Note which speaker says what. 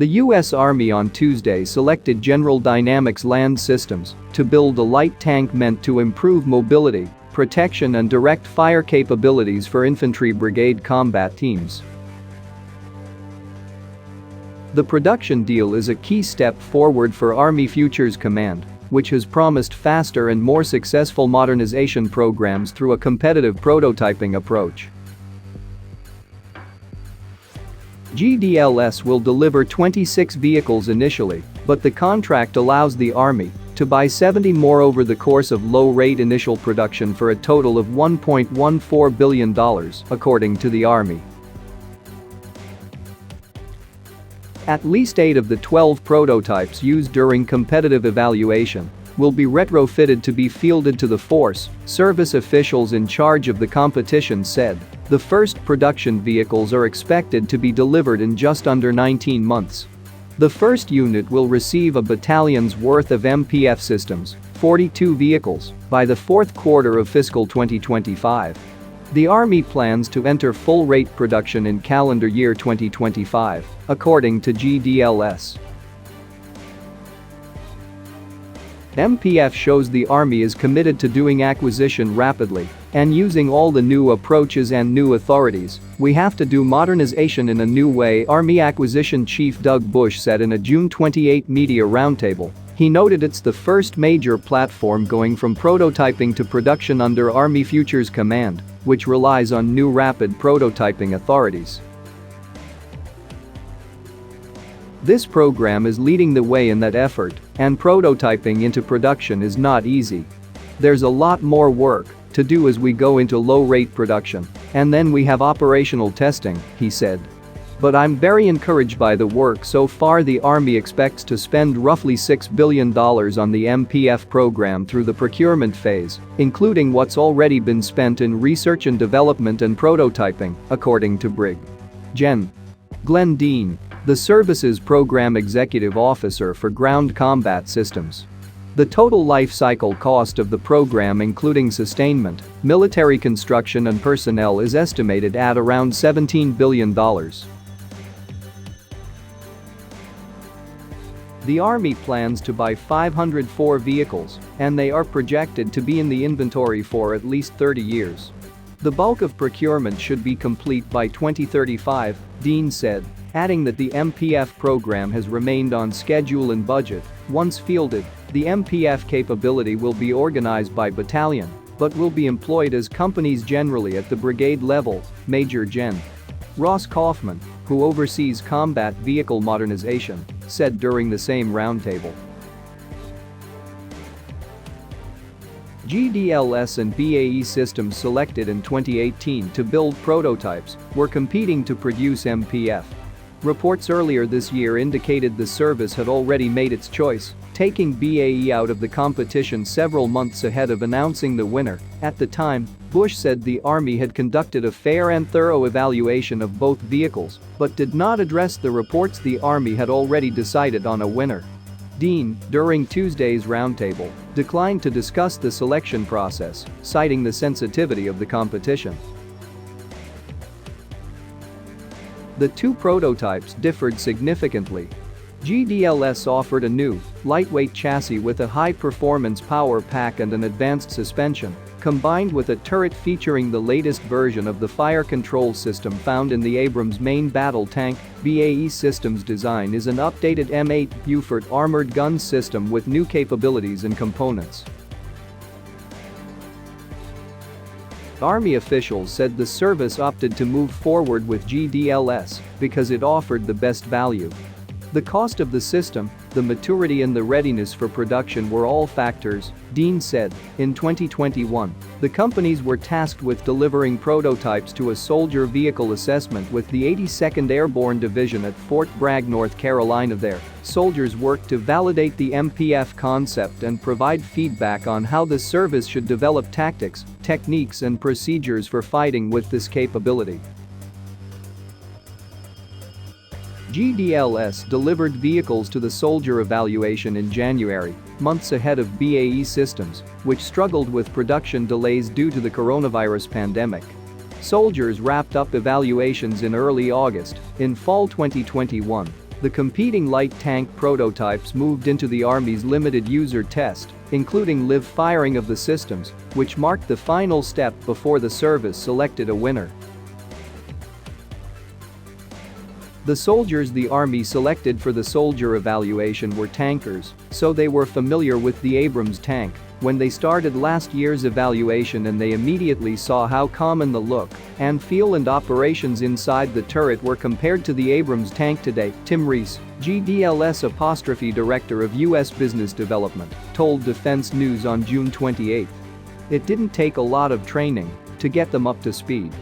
Speaker 1: The U.S. Army on Tuesday selected General Dynamics Land Systems to build a light tank meant to improve mobility, protection and direct fire capabilities for Infantry Brigade Combat Teams. The production deal is a key step forward for Army Futures Command, which has promised faster and more successful modernization programs through a competitive prototyping approach. GDLS will deliver 26 vehicles initially, but the contract allows the Army to buy 70 more over the course of low-rate initial production for a total of $1.14 billion, according to the Army. At least 8 of the 12 prototypes used during competitive evaluation will be retrofitted to be fielded to the force, service officials in charge of the competition said. The first production vehicles are expected to be delivered in just under 19 months. The first unit will receive a battalion's worth of MPF systems, 42 vehicles, by the fourth quarter of fiscal 2025. The Army plans to enter full-rate production in calendar year 2025, according to GDLS. MPF shows the Army is committed to doing acquisition rapidly and using all the new approaches and new authorities. We have to do modernization in a new way, Army Acquisition Chief Doug Bush said in a June 28 media roundtable. He noted it's the first major platform going from prototyping to production under Army Futures Command, which relies on new rapid prototyping authorities. This program is leading the way in that effort, and prototyping into production is not easy. There's a lot more work to do as we go into low-rate production, and then we have operational testing, he said. But I'm very encouraged by the work so far. The Army expects to spend roughly $6 billion on the MPF program through the procurement phase, including what's already been spent in research and development and prototyping, according to Brig. Gen. Glenn Dean, the service's program executive officer for ground combat systems. The total life cycle cost of the program, including sustainment, military construction and personnel, is estimated at around $17 billion. The Army plans to buy 504 vehicles, and they are projected to be in the inventory for at least 30 years. The bulk of procurement should be complete by 2035, Dean said, adding that the MPF program has remained on schedule and budget. Once fielded, the MPF capability will be organized by battalion, but will be employed as companies generally at the brigade level, Major Gen. Ross Kaufman, who oversees combat vehicle modernization, said during the same roundtable. GDLS and BAE Systems, selected in 2018 to build prototypes, were competing to produce MPF. Reports earlier this year indicated the service had already made its choice, taking BAE out of the competition several months ahead of announcing the winner. At the time, Bush said the Army had conducted a fair and thorough evaluation of both vehicles, but did not address the reports the Army had already decided on a winner. Dean, during Tuesday's roundtable, declined to discuss the selection process, citing the sensitivity of the competition. The two prototypes differed significantly. GDLS offered a new, lightweight chassis with a high-performance power pack and an advanced suspension, combined with a turret featuring the latest version of the fire control system found in the Abrams main battle tank. BAE Systems' design is an updated M8 Buford armored gun system with new capabilities and components. Army officials said the service opted to move forward with GDLS because it offered the best value. The cost of the system, the maturity and the readiness for production were all factors, Dean said. In 2021, the companies were tasked with delivering prototypes to a soldier vehicle assessment with the 82nd Airborne Division at Fort Bragg, North Carolina. There, soldiers worked to validate the MPF concept and provide feedback on how the service should develop tactics, techniques and procedures for fighting with this capability. GDLS delivered vehicles to the soldier evaluation in January, months ahead of BAE Systems, which struggled with production delays due to the coronavirus pandemic. Soldiers wrapped up evaluations in early August. In fall 2021, The competing light tank prototypes moved into the Army's limited user test, including live firing of the systems, which marked the final step before the service selected a winner. The soldiers the Army selected for the soldier evaluation were tankers, so they were familiar with the Abrams tank when they started last year's evaluation, and they immediately saw how common the look and feel and operations inside the turret were compared to the Abrams tank today. Tim Reese, GDLS' Director of U.S. Business Development, told Defense News on June 28. It didn't take a lot of training to get them up to speed.